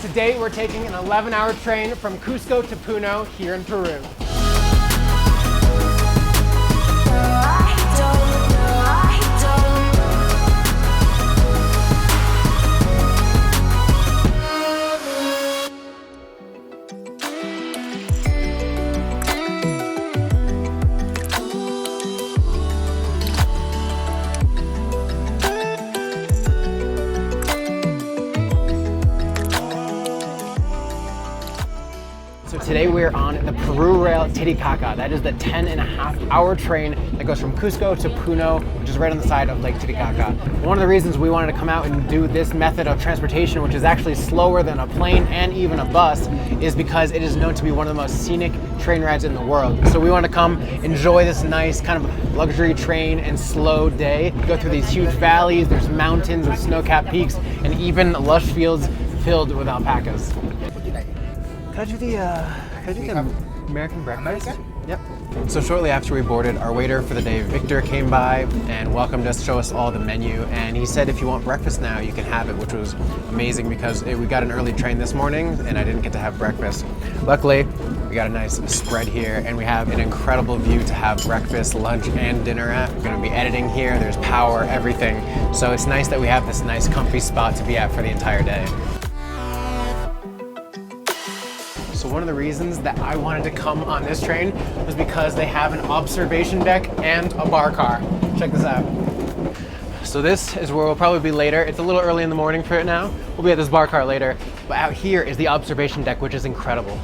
Today we're taking an 11-hour train from Cusco to Puno here in Peru. So today we're on the Peru Rail Titicaca. That is the 10.5-hour train that goes from Cusco to Puno, which is right on the side of Lake Titicaca. One of the reasons we wanted to come out and do this method of transportation, which is actually slower than a plane and even a bus, is because it is known to be one of the most scenic train rides in the world. So we want to come enjoy this nice kind of luxury train and slow day. We go through these huge valleys, there's mountains with snow-capped peaks, and even lush fields filled with alpacas. Can I do the American breakfast? Yep. So shortly after we boarded, our waiter for the day, Victor, came by and welcomed us, show us all the menu, and he said if you want breakfast now, you can have it, which was amazing because we got an early train this morning and I didn't get to have breakfast. Luckily, we got a nice spread here and we have an incredible view to have breakfast, lunch, and dinner at. We're gonna be editing here, there's power, everything. So it's nice that we have this nice comfy spot to be at for the entire day. So one of the reasons that I wanted to come on this train was because they have an observation deck and a bar car. Check this out. So this is where we'll probably be later. It's a little early in the morning for it now. We'll be at this bar car later. But out here is the observation deck, which is incredible.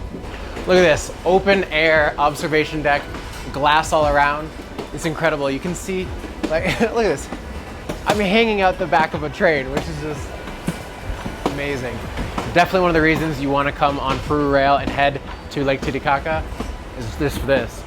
Look at this, open air observation deck, glass all around. It's incredible. You can see, like, look at this. I'm hanging out the back of a train, which is just amazing. Definitely one of the reasons you want to come on Peru Rail and head to Lake Titicaca is just for this.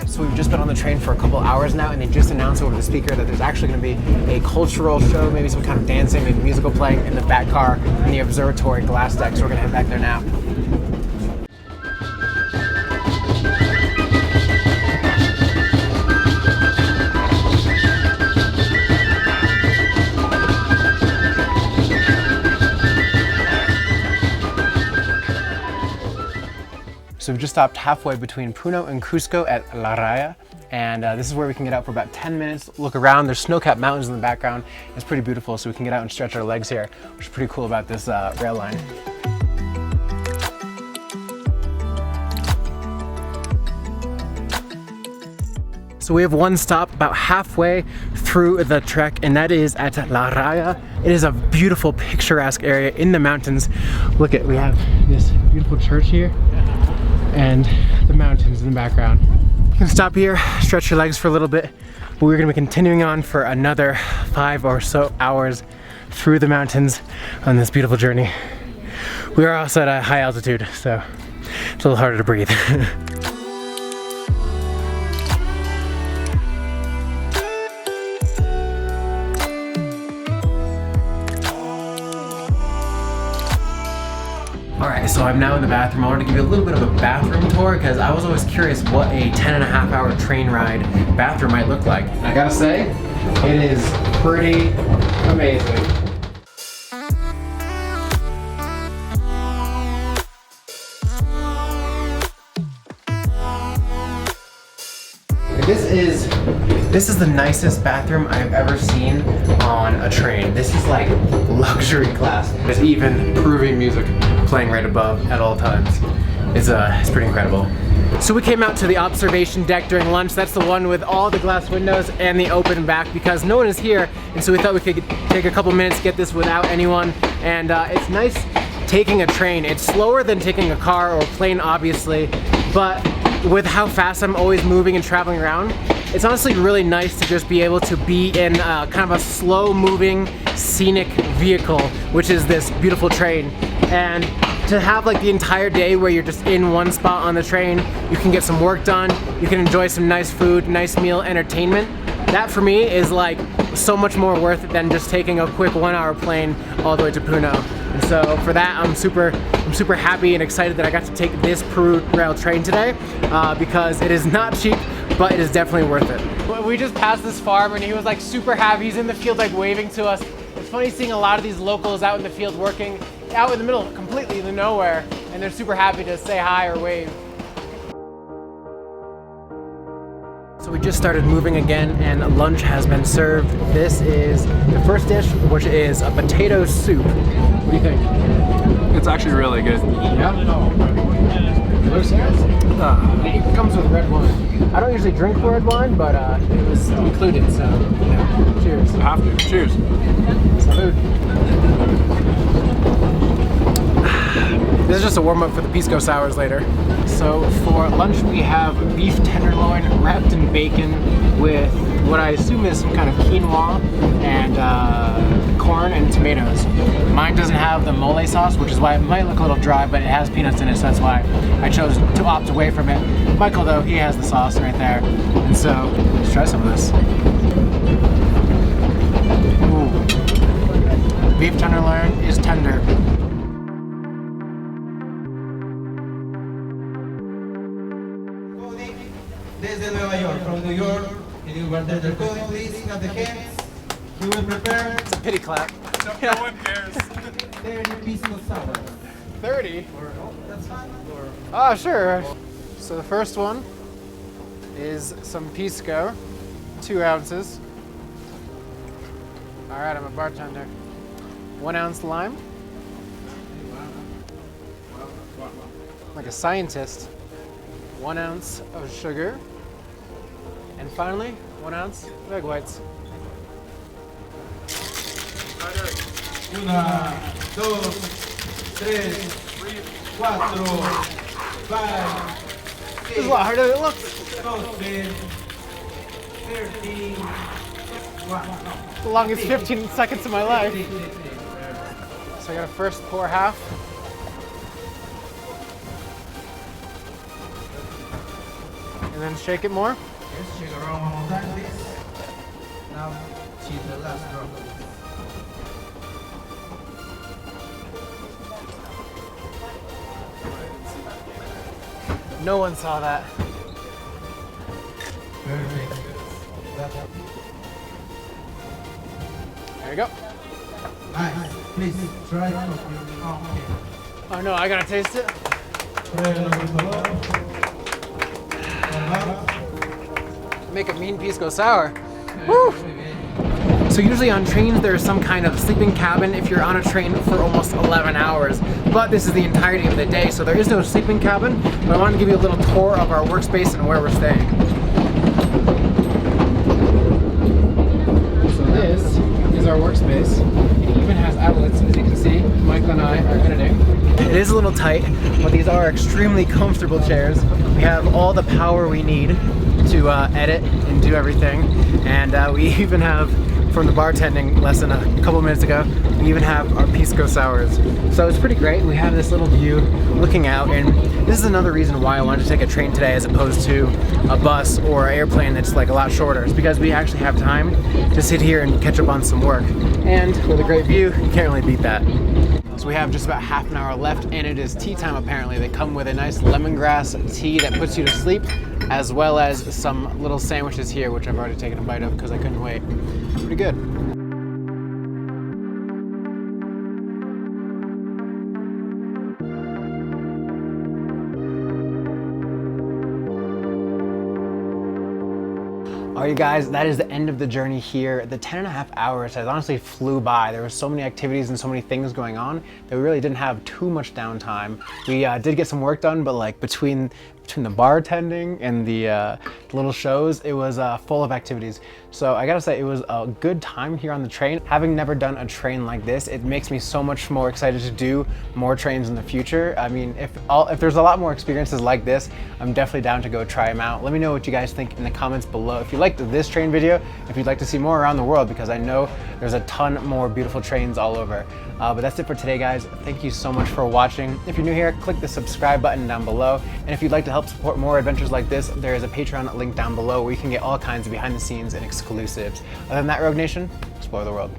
So we've just been on the train for a couple hours now, and they just announced over the speaker that there's actually going to be a cultural show, maybe some kind of dancing and musical playing in the back car in the observatory glass deck. So we're going to head back there now. So we've just stopped halfway between Puno and Cusco at La Raya, and this is where we can get out for about 10 minutes, look around. There's snow-capped mountains in the background. It's pretty beautiful, so we can get out and stretch our legs here, which is pretty cool about this rail line. So we have one stop about halfway through the trek, and that is at La Raya. It is a beautiful, picturesque area in the mountains. Look at, we have this beautiful church here and the mountains in the background. You can stop here, stretch your legs for a little bit, but we're gonna be continuing on for another 5 or so hours through the mountains on this beautiful journey. We are also at a high altitude, so it's a little harder to breathe. Alright, so I'm now in the bathroom. I wanted to give you a little bit of a bathroom tour because I was always curious what a 10.5-hour train ride bathroom might look like. And I gotta say, it is pretty amazing. This is the nicest bathroom I've ever seen on a train. This is like luxury class. There's even Peruvian music playing right above at all times. It's pretty incredible. So we came out to the observation deck during lunch. That's the one with all the glass windows and the open back because no one is here, and so we thought we could take a couple minutes to get this without anyone. And it's nice taking a train. It's slower than taking a car or a plane, obviously, but with how fast I'm always moving and traveling around, it's honestly really nice to just be able to be in kind of a slow-moving, scenic vehicle, which is this beautiful train. And to have like the entire day where you're just in one spot on the train, you can get some work done, you can enjoy some nice food, nice meal, entertainment. That for me is like so much more worth it than just taking a quick 1-hour plane all the way to Puno. And So for that, I'm super happy and excited that I got to take this Peru Rail train today because it is not cheap, but it is definitely worth it. We just passed this farm and he was like super happy. He's in the field like waving to us. It's funny seeing a lot of these locals out in the field working out in the middle, completely in the nowhere, and they're super happy to say hi or wave. So we just started moving again and lunch has been served. This is the first dish, which is a potato soup. What do you think? It's actually really good. Yeah? It comes with red wine. I don't usually drink red wine, but it was included, so yeah. Cheers. I have to. Cheers. Salud. This is just a warm-up for the pisco sours later. So for lunch we have beef tenderloin wrapped in bacon with what I assume is some kind of quinoa and corn and tomatoes. Mine doesn't have the mole sauce, which is why it might look a little dry, but it has peanuts in it, so that's why I chose to opt away from it. Michael, though, he has the sauce right there. And so, let's try some of this. Ooh. Beef tenderloin is tender. Cody, desde Nueva York, from New York, can you bartender Cody, please have the hands. We will prepare. It's a pity clap. No one cares. 30 pisco sour. 30? That's fine. Oh, sure. So the first one is some pisco, 2 ounces. All right, I'm a bartender. 1 ounce lime. Like a scientist. 1 ounce of sugar. And finally, 1 ounce of egg whites. 1, 2, 3, 4, 5, This is a lot harder than it looks. 12, 13, The longest 15 seconds of my life. So I gotta first pour half. And then shake it more. Yes, shake around one more time, please. Now, she's the last drop. No one saw that. Perfect. There you go. Nice. Please try to okay. Oh no, I gotta taste it. Make a mean pisco sour. Woo! So usually on trains there's some kind of sleeping cabin if you're on a train for almost 11 hours. But this is the entirety of the day, so there is no sleeping cabin. But I wanted to give you a little tour of our workspace and where we're staying. So this is our workspace. It even has outlets, as you can see. Michael and I are editing. It is a little tight, but these are extremely comfortable chairs. We have all the power we need to edit and do everything. And we even have, from the bartending lesson a couple minutes ago, we even have our pisco sours. So it's pretty great. We have this little view looking out, and this is another reason why I wanted to take a train today as opposed to a bus or an airplane that's like a lot shorter. It's because we actually have time to sit here and catch up on some work. And with a great view, you can't really beat that. So we have just about half an hour left and it is tea time apparently. They come with a nice lemongrass tea that puts you to sleep, as well as some little sandwiches here, which I've already taken a bite of because I couldn't wait. Pretty good. All right, you guys, that is the end of the journey here. The 10.5 hours has honestly flew by. There were so many activities and so many things going on that we really didn't have too much downtime. We did get some work done, but like between the bartending and the little shows, it was full of activities. So I gotta say, it was a good time here on the train. Having never done a train like this, it makes me so much more excited to do more trains in the future. I mean, if there's a lot more experiences like this, I'm definitely down to go try them out. Let me know what you guys think in the comments below. If you liked this train video, if you'd like to see more around the world, because I know there's a ton more beautiful trains all over. But that's it for today, guys. Thank you so much for watching. If you're new here, click the subscribe button down below. And if you'd like to help support more adventures like this, there is a Patreon link down below where you can get all kinds of behind the scenes and exclusives. Other than that, Rogue Nation, explore the world.